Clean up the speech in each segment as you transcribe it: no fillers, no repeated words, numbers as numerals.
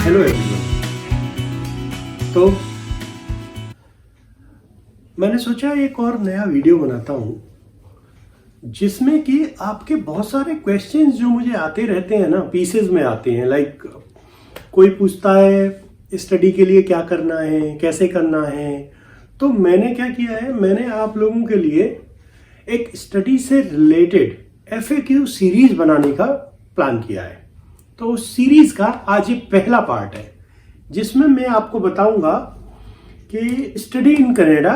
Hello everyone. तो मैंने सोचा एक और नया वीडियो बनाता हूं जिसमें कि आपके बहुत सारे क्वेश्चंस जो मुझे आते रहते हैं ना, पीसेस में आते हैं। लाइक कोई पूछता है स्टडी के लिए क्या करना है, कैसे करना है। तो मैंने क्या किया है, मैंने आप लोगों के लिए एक स्टडी से रिलेटेड FAQ सीरीज बनाने का प्लान किया है। तो उस सीरीज का आज ये पहला पार्ट है जिसमें मैं आपको बताऊंगा कि स्टडी इन कनाडा,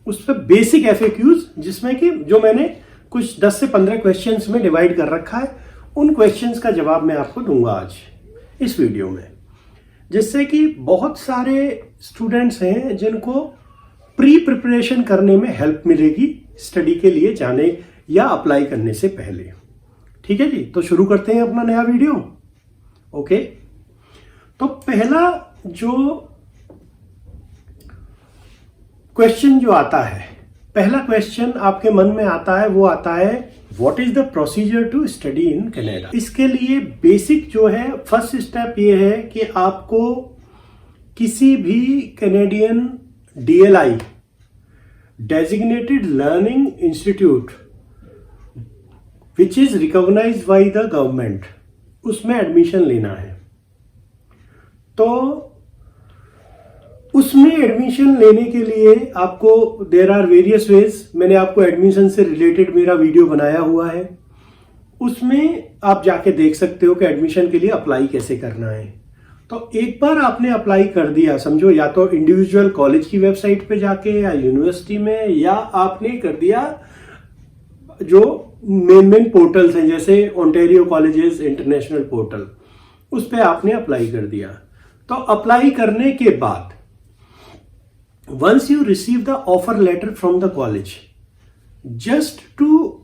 उस पर बेसिक FAQs, जिसमें कि जो मैंने कुछ 10 से 15 क्वेश्चंस में डिवाइड कर रखा है, उन क्वेश्चंस का जवाब मैं आपको दूंगा आज इस वीडियो में, जिससे कि बहुत सारे स्टूडेंट्स हैं जिनको प्री प्रिपरेशन करने में हेल्प मिलेगी स्टडी के लिए जाने या अप्लाई करने से पहले। ठीक है जी, तो शुरू करते हैं अपना नया वीडियो। ओके, तो पहला जो क्वेश्चन जो आता है, पहला क्वेश्चन आपके मन में आता है, वो आता है what is the procedure to study in Canada. इसके लिए बेसिक जो है, फर्स्ट स्टेप ये है कि आपको किसी भी Canadian DLI designated learning institute which is recognised by the government, उसमें एडमिशन लेना है। तो उसमें एडमिशन लेने के लिए आपको देयर आर वेरियस वेज। मैंने आपको एडमिशन से रिलेटेड मेरा वीडियो बनाया हुआ है, उसमें आप जाके देख सकते हो कि एडमिशन के लिए अप्लाई कैसे करना है। तो एक बार आपने अप्लाई कर दिया, समझो या तो इंडिविजुअल कॉलेज की वेबसाइट पे जाके या यूनिवर्सिटी में, या आपने कर दिया जो मेन पोर्टल्स हैं जैसे ओंटारियो कॉलेजेस इंटरनेशनल पोर्टल, उस पर आपने अप्लाई कर दिया। तो अप्लाई करने के बाद once you receive the offer letter from the college, just to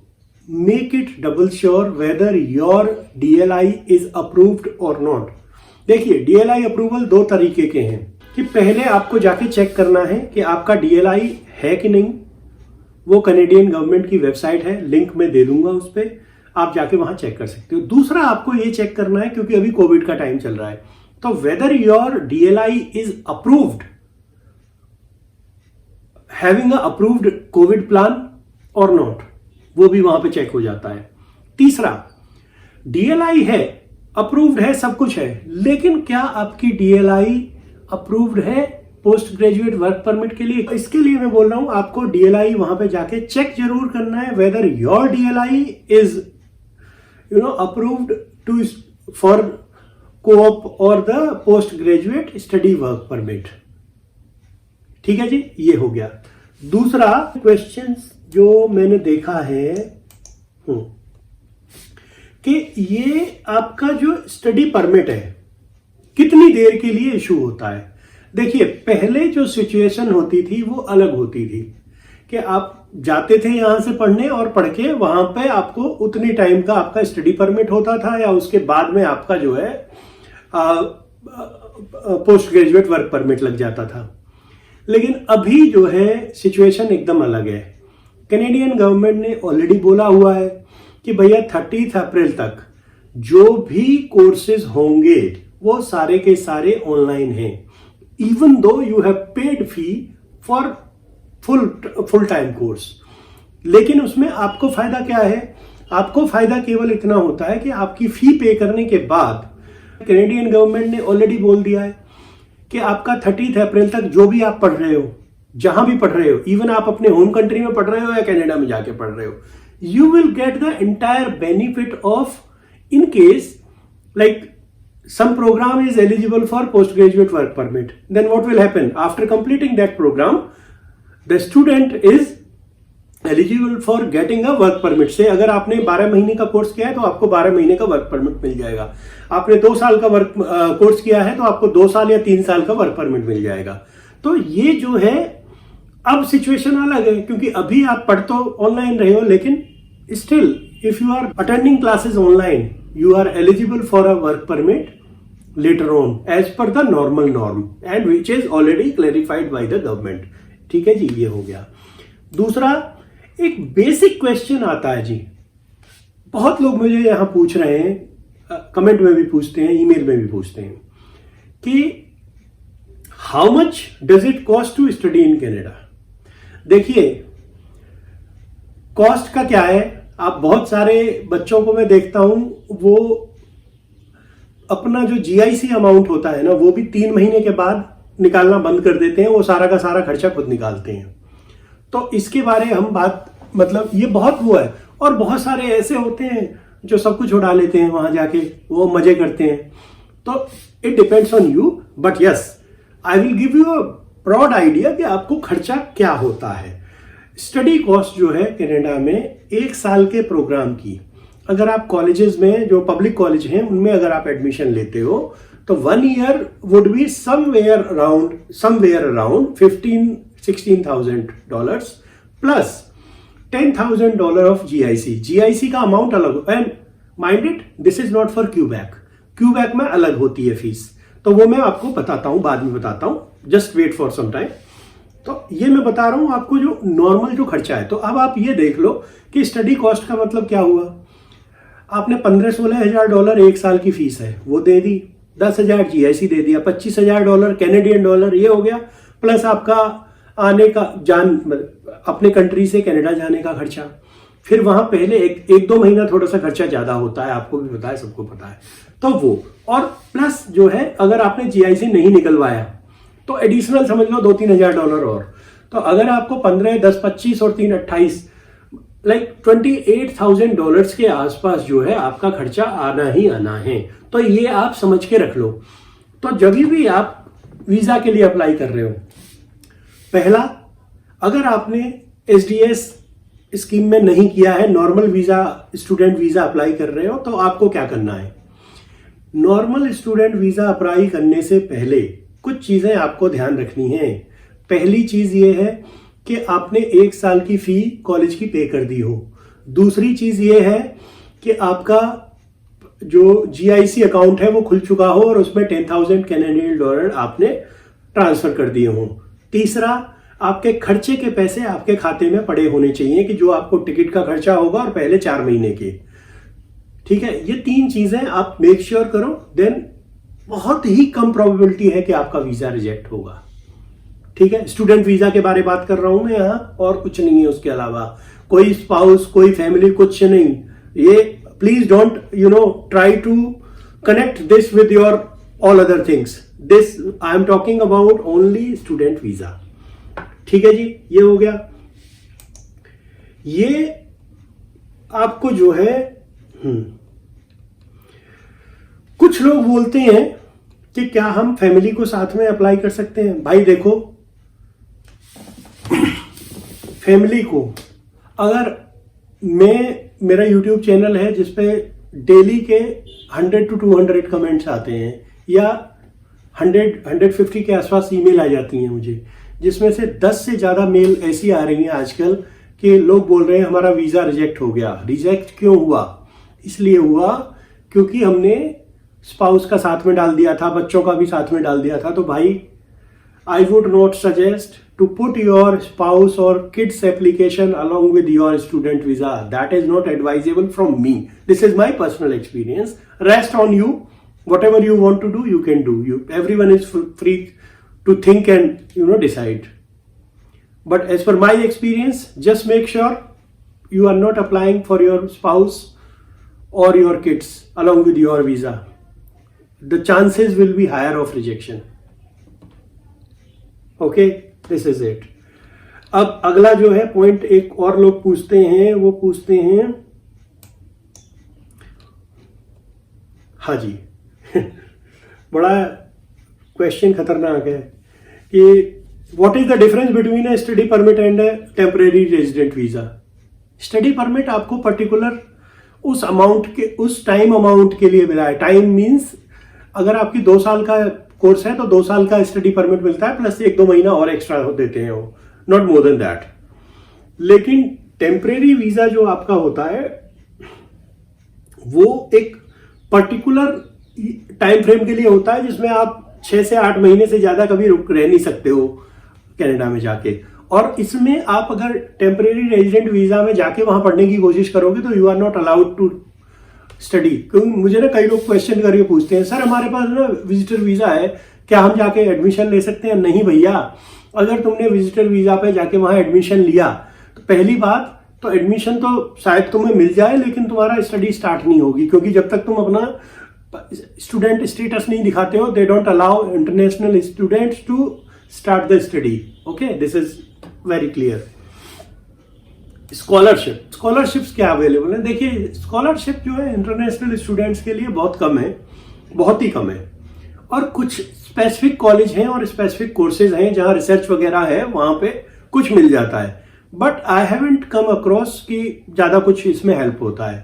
make it double sure whether your DLI is approved और नॉट। देखिए, DLI अप्रूवल दो तरीके के हैं कि पहले आपको जाके चेक करना है कि आपका DLI है कि नहीं। वो कनेडियन गवर्नमेंट की वेबसाइट है, लिंक मैं दे दूंगा, उस पर आप जाके वहां चेक कर सकते हो। दूसरा आपको ये चेक करना है, क्योंकि अभी कोविड का टाइम चल रहा है, तो weather your DLI is approved, having a approved Covid plan और नॉट, वो भी वहां पे चेक हो जाता है। तीसरा, DLI है, अप्रूव्ड है, सब कुछ है, लेकिन क्या आपकी DLI अप्रूव्ड है पोस्ट ग्रेजुएट वर्क परमिट के लिए। इसके लिए मैं बोल रहा हूं आपको DLI वहां पे जाके चेक जरूर करना है whether your DLI is approved to for co-op और the post graduate study work permit. ठीक है जी, ये हो गया। दूसरा क्वेश्चन जो मैंने देखा है कि ये आपका जो स्टडी परमिट है कितनी देर के लिए इशू होता है। देखिए, पहले जो सिचुएशन होती थी वो अलग होती थी कि आप जाते थे यहां से पढ़ने और पढ़ के वहां पे आपको उतनी टाइम का आपका स्टडी परमिट होता था, या उसके बाद में आपका जो है पोस्ट ग्रेजुएट वर्क परमिट लग जाता था। लेकिन अभी जो है सिचुएशन एकदम अलग है। कैनेडियन गवर्नमेंट ने ऑलरेडी बोला हुआ है कि भैया 30 अप्रैल तक जो भी कोर्सेज होंगे वो सारे के सारे ऑनलाइन हैं, even though you have paid fee for full time course. लेकिन उसमें आपको फायदा क्या है? आपको फायदा केवल इतना होता है कि आपकी फी पे करने के बाद कैनेडियन गवर्नमेंट ने ऑलरेडी बोल दिया है कि आपका 30 अप्रैल तक जो भी आप पढ़ रहे हो, जहां भी पढ़ रहे हो, इवन आप अपने होम कंट्री में पढ़ रहे हो या कनाडा में जाके पढ़ रहे हो, you will get the entire benefit of, in case like some program is eligible for postgraduate work permit, then what will happen after completing that program, the student is eligible for getting a work permit। से अगर आपने 12 महीने का course किया है तो आपको 12 महीने का वर्क परमिट मिल जाएगा। आपने 2 साल का कोर्स किया है तो आपको 2 साल या 3 साल का वर्क परमिट मिल जाएगा। तो ये जो है अब सिचुएशन अलग है, क्योंकि अभी आप पढ़ तो ऑनलाइन रहे हो, लेकिन still if you are attending classes online you are eligible for a work permit later on as per the normal norm and which is already clarified by the government। ठीक है जी, ये हो गया। दूसरा, एक बेसिक क्वेश्चन आता है जी, बहुत लोग मुझे यहां पूछ रहे हैं, कमेंट में भी पूछते हैं, ईमेल में भी पूछते हैं कि how much does it cost to study in Canada. देखिए, कॉस्ट का क्या है, आप बहुत सारे बच्चों को मैं देखता हूं, वो अपना जो जीआईसी अमाउंट होता है ना, वो भी 3 महीने के बाद निकालना बंद कर देते हैं, वो सारा का सारा खर्चा खुद निकालते हैं। तो इसके बारे हम बात, मतलब ये बहुत हुआ है। और बहुत सारे ऐसे होते हैं जो सब कुछ उड़ा लेते हैं वहां जाके, वो मजे करते हैं। तो it depends on you, but yes I will give you a broad idea कि आपको खर्चा क्या होता है। स्टडी कॉस्ट जो है कनाडा में 1 साल के प्रोग्राम की, अगर आप कॉलेजेस में, जो पब्लिक कॉलेज हैं उनमें अगर आप एडमिशन लेते हो, तो 1 year would be somewhere around $15,000-16,000 plus $10,000 of GIC. GIC का अमाउंट अलग, and mind it, this is not for क्यूबैक। क्यूबैक में अलग होती है फीस, तो वो मैं आपको बताता हूं, बाद में बताता हूं, just wait for some time. तो ये मैं बता रहा हूं आपको जो नॉर्मल जो खर्चा है। तो अब आप ये देख लो कि स्टडी कॉस्ट का मतलब क्या हुआ। आपने $15,000-16,000 1 साल की फीस है वो दे दी, 10,000 जीआईसी दे दिया, $25,000 कैनेडियन डॉलर ये हो गया, प्लस आपका आने का अपने कंट्री से कनाडा जाने का खर्चा। फिर वहां पहले एक 2 महीना थोड़ा सा खर्चा ज्यादा होता है, आपको भी पता है, सबको पता है, तो वो, और प्लस जो है अगर आपने जीआईसी नहीं निकलवाया तो एडिशनल समझ लो $2-3,000 और। तो अगर आपको 15, 10, 25 और 3, 28 $28,000 के आसपास जो है आपका खर्चा आना ही आना है। तो ये आप समझ के रख लो। तो जब भी आप वीजा के लिए अप्लाई कर रहे हो, पहला, अगर आपने एसडीएस स्कीम में नहीं किया है, normal visa, student visa apply कर रहे हो, तो आपको क्या करना है। नॉर्मल स्टूडेंट वीजा अप्लाई करने से पहले कुछ चीजें आपको ध्यान रखनी है। पहली चीज ये है कि आपने 1 साल की फी कॉलेज की पे कर दी हो। दूसरी चीज ये है कि आपका जो जीआईसी अकाउंट है वो खुल चुका हो और उसमें $10,000 कैनेडियन डॉलर आपने ट्रांसफर कर दिए हो। तीसरा, आपके खर्चे के पैसे आपके खाते में पड़े होने चाहिए, कि जो आपको टिकट का खर्चा होगा और पहले 4 महीने के। ठीक है, ये 3 चीजें आप मेक श्योर करो, देन बहुत ही कम प्रोबेबिलिटी है कि आपका वीजा रिजेक्ट होगा। ठीक है, स्टूडेंट वीजा के बारे में बात कर रहा हूं मैं यहां, और कुछ नहीं है उसके अलावा। कोई स्पाउस, कोई फैमिली, कुछ नहीं। ये please don't try to connect this with your all other things. This I am talking about only student visa. ठीक है जी, ये हो गया। ये आपको जो है कुछ लोग बोलते हैं कि क्या हम फैमिली को साथ में अप्लाई कर सकते हैं। भाई देखो, फैमिली को, अगर मेरा YouTube चैनल है जिसपे डेली के 100 to 200 कमेंट्स आते हैं, या 150 के आसपास ईमेल आ जाती हैं मुझे, जिसमें से 10 से ज्यादा मेल ऐसी आ रही हैं आजकल कि लोग बोल रहे हैं हमारा वीजा रिजेक्ट हो गया। रिजेक्ट क्यों हुआ? इसलिए हुआ क्योंकि हमने स्पाउस का साथ में डाल दिया था, बच्चों का भी साथ में डाल दिया था। तो भाई, I would not suggest to put your spouse or kids application along with your student visa. That is not advisable from me. This is my personal experience. Rest on you. Whatever you want to do, you can do. Everyone is free to think and decide. But as per my experience, just make sure you are not applying for your spouse or your kids along with your visa. The chances will be higher of rejection. Okay? This is it. अब अगला जो है point एक और लोग पूछते हैं, वो पूछते हैं, हाँ जी बड़ा क्वेश्चन खतरनाक है कि what is the difference between a study permit and a temporary resident visa. Study permit आपको पर्टिकुलर उस अमाउंट के, उस टाइम अमाउंट के लिए मिला है। टाइम मीन्स अगर आपकी 2 साल का कोर्स है तो 2 साल का स्टडी परमिट मिलता है, प्लस 1-2 महीना और एक्स्ट्रा देते हैं वो, नॉट मोर देन दैट। लेकिन टेम्परेरी वीजा जो आपका होता है वो एक पर्टिकुलर टाइम फ्रेम के लिए होता है, जिसमें आप 6 से 8 महीने से ज्यादा कभी रह नहीं सकते हो कनाडा में जाके। और इसमें आप अगर टेम्परेरी रेजिडेंट वीजा में जाके वहां पढ़ने की कोशिश करोगे तो you are not allowed to study. क्योंकि मुझे ना कई लोग क्वेश्चन करके पूछते हैं, सर हमारे पास ना विजिटर वीजा है, क्या हम जाके एडमिशन ले सकते हैं? नहीं भैया। अगर तुमने विजिटर वीजा पे जाके वहां एडमिशन लिया तो पहली बात तो एडमिशन तो शायद तुम्हें मिल जाए, लेकिन तुम्हारा स्टडी स्टार्ट नहीं होगी, क्योंकि जब तक तुम अपना स्टूडेंट स्टेटस नहीं दिखाते हो, they don't allow international students to start the study. Okay, this is very clear. Scholarships क्या अवेलेबल है? देखिए, स्कॉलरशिप जो है इंटरनेशनल स्टूडेंट्स के लिए बहुत कम है, बहुत ही कम है। और कुछ स्पेसिफिक कॉलेज हैं और स्पेसिफिक कोर्सेज हैं जहां रिसर्च वगैरह है, वहां पे कुछ मिल जाता है। But I haven't come across कि ज्यादा कुछ इसमें हेल्प होता है।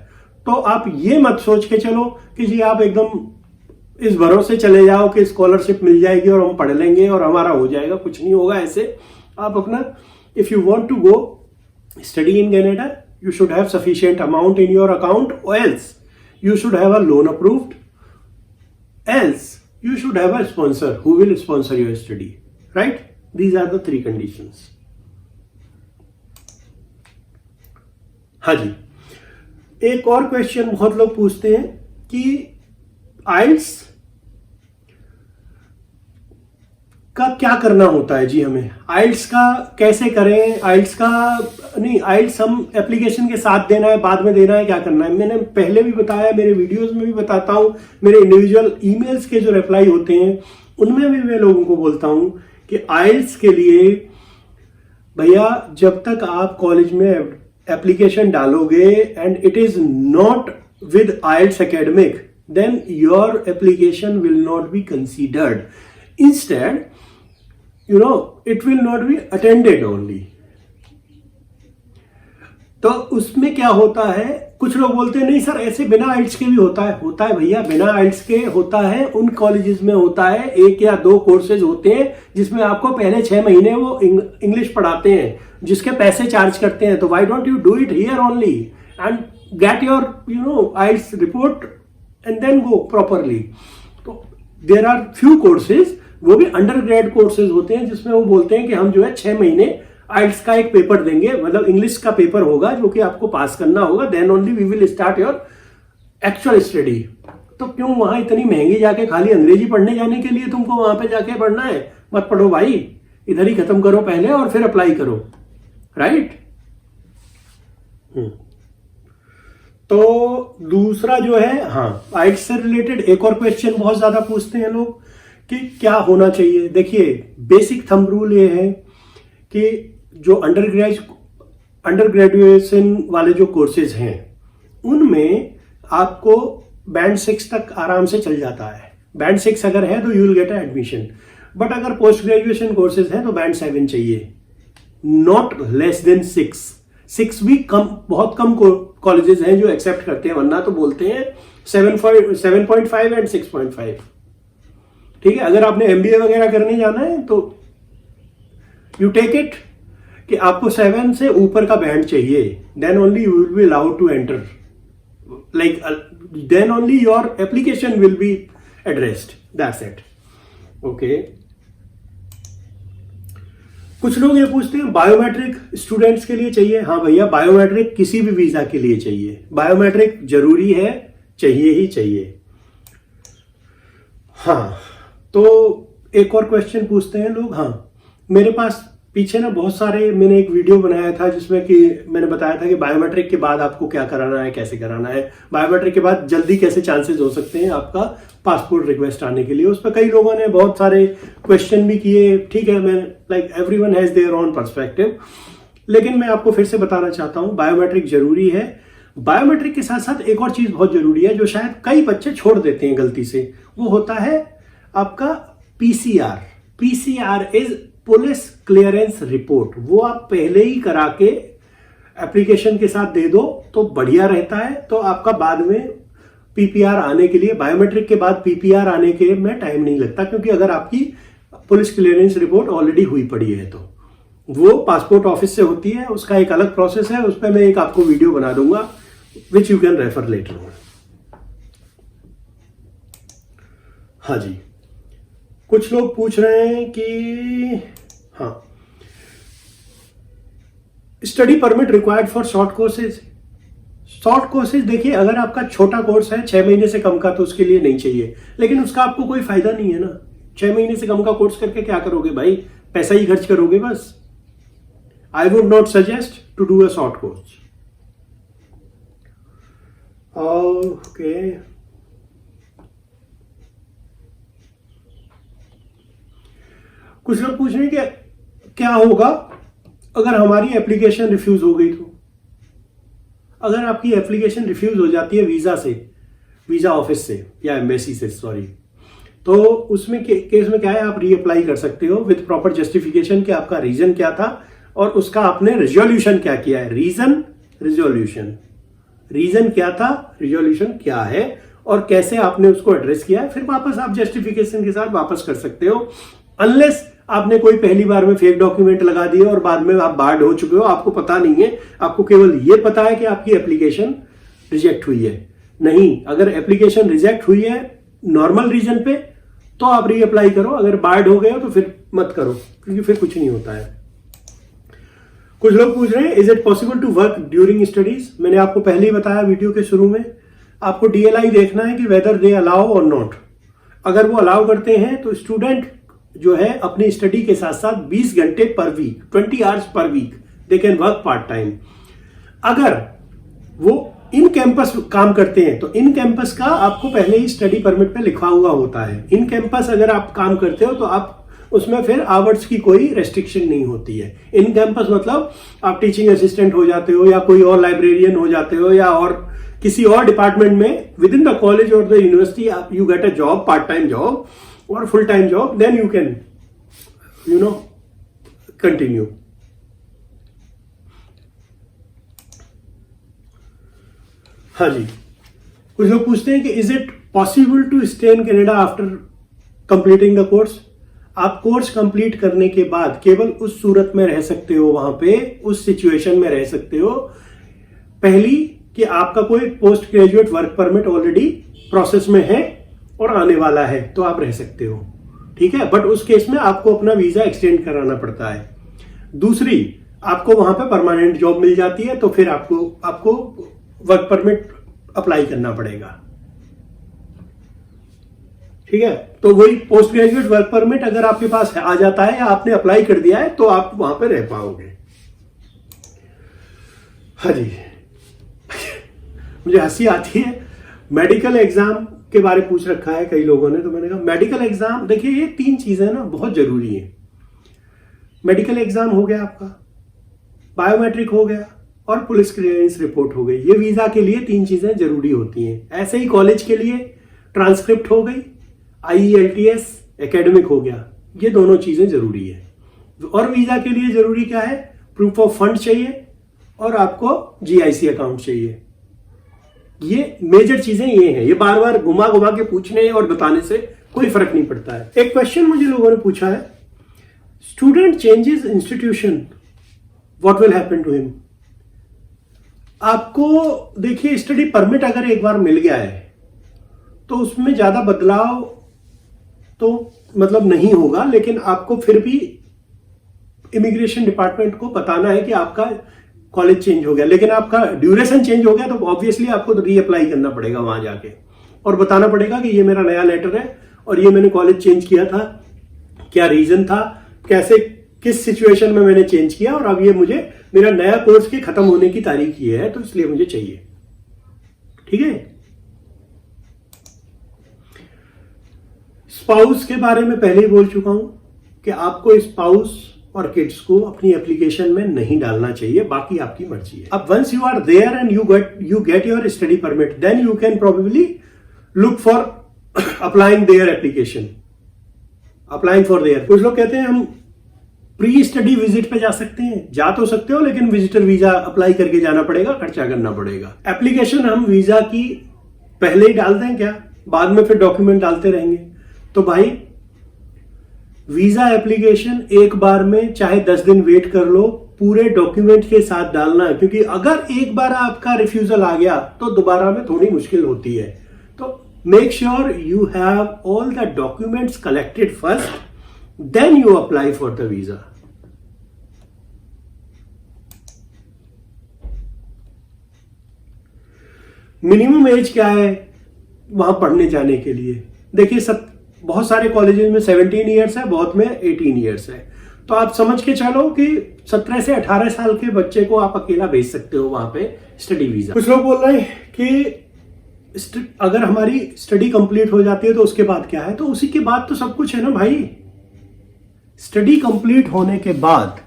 तो आप ये मत सोच के चलो कि जी आप एकदम इस भरोसे चले जाओ कि स्कॉलरशिप मिल जाएगी और हम पढ़ लेंगे और हमारा हो जाएगा। कुछ नहीं होगा ऐसे। आप अपना, if you want to go study in Canada, you should have sufficient amount in your account, or else you should have a loan approved, else you should have a sponsor who will sponsor your study, right? These are the three conditions. हाँ जी, एक और question बहुत लोग पूछते हैं कि IELTS का क्या करना होता है जी हमें? आइल्स का कैसे करें? आइल्स हम एप्लीकेशन के साथ देना है, बाद में देना है, क्या करना है? मैंने पहले भी बताया, मेरे वीडियोस में भी बताता हूं, मेरे इंडिविजुअल ईमेल्स के जो रिप्लाई होते हैं उनमें भी मैं लोगों को बोलता हूं कि आइल्स के लिए भैया जब तक आप कॉलेज में एप्लीकेशन डालोगे and it is not with IELTS academic, then your application will not be considered. Instead, it will not be attended only. तो उसमें क्या होता है, कुछ लोग बोलते हैं नहीं सर ऐसे बिना आइल्स के भी होता है भैया, बिना आइल्स के होता है। उन कॉलेजेस में होता है, 1 या 2 कोर्सेज होते हैं जिसमें आपको पहले 6 महीने वो इंग्लिश पढ़ाते हैं, जिसके पैसे चार्ज करते हैं। तो why don't you do it here only and get your IELTS report and then go properly. तो देयर आर फ्यू कोर्सेज, वो भी अंडर ग्रेड कोर्सेज होते हैं, जिसमें वो बोलते हैं कि हम जो है 6 महीने आइल्स का एक पेपर देंगे, मतलब इंग्लिश का पेपर होगा जो कि आपको पास करना होगा, then only we will start your actual study. तो क्यों वहां इतनी महंगी जाके खाली अंग्रेजी पढ़ने जाने के लिए तुमको वहां पे जाके पढ़ना है? मत पढ़ो भाई, इधर ही खत्म करो पहले और फिर अप्लाई करो, राइट? तो दूसरा जो है, हाँ, आइल्स से रिलेटेड एक और क्वेश्चन बहुत ज्यादा पूछते हैं लोग कि क्या होना चाहिए। देखिए, बेसिक थंब रूल ये है कि जो अंडर ग्रेजुएशन वाले जो कोर्सेज हैं उनमें आपको बैंड 6 तक आराम से चल जाता है। बैंड 6 अगर है तो you will get admission. But अगर पोस्ट ग्रेजुएशन कोर्सेज हैं तो बैंड 7 चाहिए, नॉट लेस देन 6 भी कम, बहुत कम कॉलेजेस हैं जो एक्सेप्ट करते हैं, वरना तो बोलते हैं 7.5 एंड 6.5। ठीक है, अगर आपने MBA वगैरह करने जाना है तो यू टेक इट कि आपको 7 से ऊपर का बैंड चाहिए, then only you will be allowed to enter, like then only your application will be addressed, that's it. Okay, कुछ लोग ये पूछते हैं बायोमेट्रिक स्टूडेंट्स के लिए चाहिए। हाँ भैया, बायोमेट्रिक किसी भी वीजा के लिए चाहिए, बायोमेट्रिक जरूरी है, चाहिए ही चाहिए। हाँ, तो एक और क्वेश्चन पूछते हैं लोग। हाँ, मेरे पास पीछे ना बहुत सारे, मैंने एक वीडियो बनाया था जिसमें कि मैंने बताया था कि बायोमेट्रिक के बाद आपको क्या कराना है, कैसे कराना है, बायोमेट्रिक के बाद जल्दी कैसे चांसेस हो सकते हैं आपका पासपोर्ट रिक्वेस्ट आने के लिए। उस पर कई लोगों ने बहुत सारे क्वेश्चन भी किए। ठीक है, मैं like everyone has their own perspective, लेकिन मैं आपको फिर से बताना चाहता हूं बायोमेट्रिक जरूरी है। बायोमेट्रिक के साथ साथ एक और चीज बहुत जरूरी है जो शायद कई बच्चे छोड़ देते हैं गलती से, वो होता है आपका PCR। PCR is police clearance report. वो आप पहले ही करा के एप्लीकेशन के साथ दे दो तो बढ़िया रहता है। तो आपका बाद में PPR आने के लिए, बायोमेट्रिक के बाद PPR आने के में टाइम नहीं लगता, क्योंकि अगर आपकी पुलिस क्लियरेंस रिपोर्ट ऑलरेडी हुई पड़ी है तो वो पासपोर्ट ऑफिस से होती है, उसका एक अलग प्रोसेस है। उस पर मैं एक आपको वीडियो बना दूंगा which you can refer later on. हाँ जी, कुछ लोग पूछ रहे हैं कि हाँ, study permit required for short courses. Short courses देखिए, अगर आपका छोटा कोर्स है 6 महीने से कम का तो उसके लिए नहीं चाहिए, लेकिन उसका आपको कोई फायदा नहीं है ना। 6 महीने से कम का कोर्स करके क्या करोगे भाई? पैसा ही खर्च करोगे बस. I would not suggest to do a short course. Okay. कुछ लोग पूछ रहे हैं कि क्या होगा अगर हमारी एप्लीकेशन रिफ्यूज हो गई तो? अगर आपकी एप्लीकेशन रिफ्यूज हो जाती है वीजा ऑफिस से या एम्बेसी से, सॉरी, तो उसमें केस में क्या है, आप रीअप्लाई कर सकते हो विद प्रॉपर जस्टिफिकेशन कि आपका रीजन क्या था और उसका आपने रिजोल्यूशन क्या किया है. रीजन क्या था, रिजोल्यूशन क्या है और कैसे आपने उसको एड्रेस किया है, फिर वापस आप जस्टिफिकेशन के साथ वापस कर सकते हो. अनलेस आपने कोई पहली बार में फेक डॉक्यूमेंट लगा दिए और बाद में आप बार्ड हो चुके हो, आपको पता नहीं है, आपको केवल ये पता है कि आपकी एप्लीकेशन रिजेक्ट हुई है. नहीं, अगर एप्लीकेशन रिजेक्ट हुई है नॉर्मल रीजन पे तो आप रीअप्लाई करो. अगर बार्ड हो गए हो तो फिर मत करो, क्योंकि फिर कुछ नहीं होता है. कुछ लोग पूछ रहे हैं is it possible to work during studies. मैंने आपको पहले ही बताया वीडियो के शुरू में, आपको DLI देखना है कि वेदर दे अलाउ और नॉट. अगर वो अलाउ करते हैं तो स्टूडेंट जो है अपनी स्टडी के साथ साथ 20 घंटे पर week, 20 hours per week they can work part time. अगर वो इन कैंपस काम करते हैं तो इन कैंपस का आपको पहले ही स्टडी परमिट पे लिखा हुआ होता है. इन कैंपस अगर आप काम करते हो तो आप उसमें फिर आवर्स की कोई रेस्ट्रिक्शन नहीं होती है. इन कैंपस मतलब आप टीचिंग असिस्टेंट हो जाते हो या कोई और लाइब्रेरियन हो जाते हो या और किसी और डिपार्टमेंट में विद इन द कॉलेज और the university you get a job, part time job और full time job, then you can continue. हाँ जी, कुछ लोग पूछते हैं कि is it possible to stay in Canada after completing the course. आप कोर्स कंप्लीट करने के बाद केवल उस सूरत में रह सकते हो, वहां पे उस सिचुएशन में रह सकते हो, पहली कि आपका कोई post graduate work permit already process में है और आने वाला है तो आप रह सकते हो, ठीक है. बट उस केस में आपको अपना वीजा एक्सटेंड कराना पड़ता है. दूसरी, आपको वहां पे परमानेंट जॉब मिल जाती है तो फिर आपको वर्क परमिट अप्लाई करना पड़ेगा, ठीक है. तो वही पोस्ट ग्रेजुएट वर्क परमिट अगर आपके पास आ जाता है या आपने अप्लाई कर दिया है तो आप वहां पे रह पाओगे. हाँ जी, मुझे हंसी आती है. मेडिकल एग्जाम के बारे में पूछ रखा है कई लोगों ने, तो मैंने कहा मेडिकल एग्जाम, देखिए ये 3 चीजें ना बहुत जरूरी है. मेडिकल एग्जाम हो गया आपका, बायोमेट्रिक हो गया और पुलिस क्लियरेंस रिपोर्ट हो गई. ये वीजा के लिए 3 चीजें जरूरी होती हैं. ऐसे ही कॉलेज के लिए ट्रांसक्रिप्ट हो गई, IELTS एकेडमिक हो गया, ये दोनों चीजें जरूरी है. और वीजा के लिए जरूरी क्या है, प्रूफ ऑफ फंड चाहिए और आपको GIC अकाउंट चाहिए. ये मेजर चीजें ये हैं. ये बार बार घुमा घुमा के पूछने और बताने से कोई फर्क नहीं पड़ता है. एक क्वेश्चन मुझे लोगों ने पूछा है, student changes institution, what will happen to him. आपको देखिए स्टडी परमिट अगर एक बार मिल गया है तो उसमें ज्यादा बदलाव तो मतलब नहीं होगा, लेकिन आपको फिर भी इमिग्रेशन डिपार्टमेंट को बताना है कि आपका कॉलेज चेंज हो गया, लेकिन आपका ड्यूरेशन चेंज हो गया तो ऑब्वियसली आपको तो रीअप्लाई करना पड़ेगा वहां जाके और बताना पड़ेगा कि ये मेरा नया लेटर है और ये मैंने कॉलेज चेंज किया था, क्या रीजन था, कैसे किस सिचुएशन में मैंने चेंज किया और अब ये मुझे मेरा नया कोर्स के खत्म होने की तारीख ये है तो इसलिए मुझे चाहिए, ठीक है. स्पाउस के बारे में पहले ही बोल चुका हूं कि आपको स्पाउस और किड्स को अपनी एप्लीकेशन में नहीं डालना चाहिए, बाकी आपकी मर्जी है. अब once you are there and you get your study permit, then you can probably look for applying there application, applying for there. कुछ लोग कहते हैं हम प्री स्टडी विजिट पे जा सकते हैं. जा तो सकते हो, लेकिन विजिटर वीजा अप्लाई करके जाना पड़ेगा, खर्चा करना पड़ेगा. एप्लीकेशन हम वीजा की पहले ही डाल दें क्या, बाद में फिर डॉक्यूमेंट डालते रहेंगे. तो भाई वीजा एप्लीकेशन एक बार में चाहे 10 दिन वेट कर लो, पूरे डॉक्यूमेंट के साथ डालना है, क्योंकि अगर एक बार आपका रिफ्यूजल आ गया तो दोबारा में थोड़ी मुश्किल होती है. तो make sure you have all the documents collected first, then you apply for the visa. Minimum age क्या है वहां पढ़ने जाने के लिए? देखिए सब बहुत सारे कॉलेजेस में 17 ईयर्स है, बहुत में 18 ईयर्स है। तो आप समझ के चलो कि 17 से 18 साल के बच्चे को आप अकेला भेज सकते हो वहां पे स्टडी वीजा। कुछ लोग बोल रहे हैं कि अगर हमारी स्टडी कंप्लीट हो जाती है तो उसके बाद क्या है, तो उसी के बाद तो सब कुछ है ना भाई। स्टडी कंप्लीट होने के बाद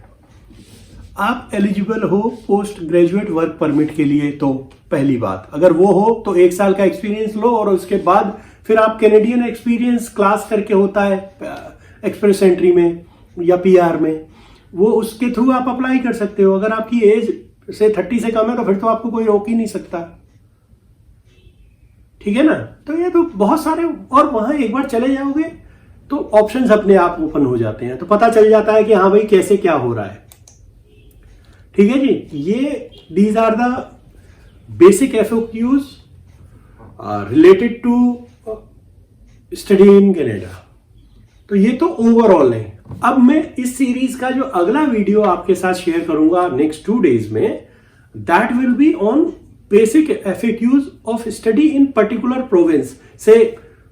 आप एलिजिबल हो पोस्ट ग्रेजुएट वर्क परमिट के लिए। तो पहली बात, अगर वो हो तो 1 साल का एक्सपीरियंस लो और उसके बाद फिर आप कैनेडियन एक्सपीरियंस क्लास करके होता है एक्सप्रेस एंट्री में या पीआर में, वो उसके थ्रू आप अप्लाई कर सकते हो। अगर आपकी एज से 30 से कम है तो फिर तो आपको कोई रोक ही नहीं सकता, ठीक है ना। तो ये तो बहुत सारे, और वहां एक बार चले जाओगे तो ऑप्शंस अपने आप ओपन हो जाते हैं, तो पता चल जाता है कि हाँ भाई कैसे क्या हो रहा है, ठीक है जी। ये these are the basic FAQs related to study in Canada. तो ये तो ओवरऑल है। अब मैं इस सीरीज का जो अगला वीडियो आपके साथ शेयर करूंगा नेक्स्ट 2 डेज में, that will be on basic FAQs of study in particular province. से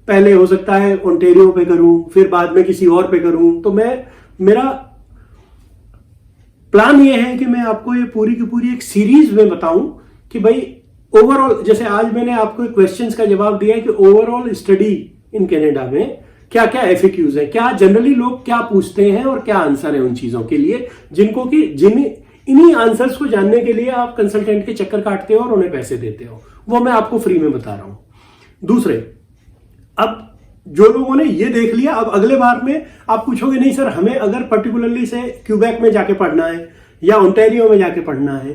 पहले हो सकता है ओंटेरियो पे करूं, फिर बाद में किसी और पे करूं। तो मेरा प्लान ये है कि मैं आपको ये पूरी की पूरी एक सीरीज में बताऊं कि भाई ओवरऑल, जैसे आज मैंने आपको क्वेश्चंस का जवाब दिया है कि ओवरऑल स्टडी इन कनाडा में क्या क्या FAQs है, क्या जनरली लोग क्या पूछते हैं और क्या आंसर है उन चीजों के लिए, जिनको कि इन्हीं आंसर्स को जानने के लिए आप कंसल्टेंट के चक्कर काटते हो और उन्हें पैसे देते हो। वो मैं आपको फ्री में बता रहा हूं। दूसरे, अब जो लोगों ने ये देख लिया, अब अगले बार में आप पूछोगे नहीं सर हमें अगर पर्टिकुलरली से क्यूबेक में जाके पढ़ना है या ओंटारियो में जाके पढ़ना है,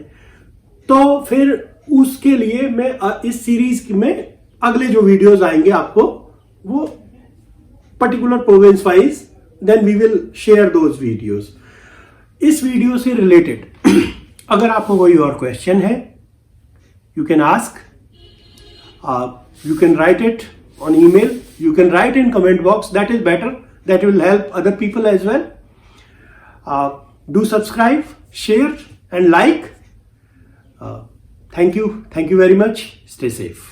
तो फिर उसके लिए मैं इस सीरीज में अगले जो वीडियोस आएंगे आपको वो particular province wise, then we will share those videos. इस वीडियो से रिलेटेड अगर आपको कोई और क्वेश्चन है, you can ask, you can write it on email, you can write in comment box, that is better, that will help other people as well. Do subscribe, share and like. Thank you very much. Stay safe.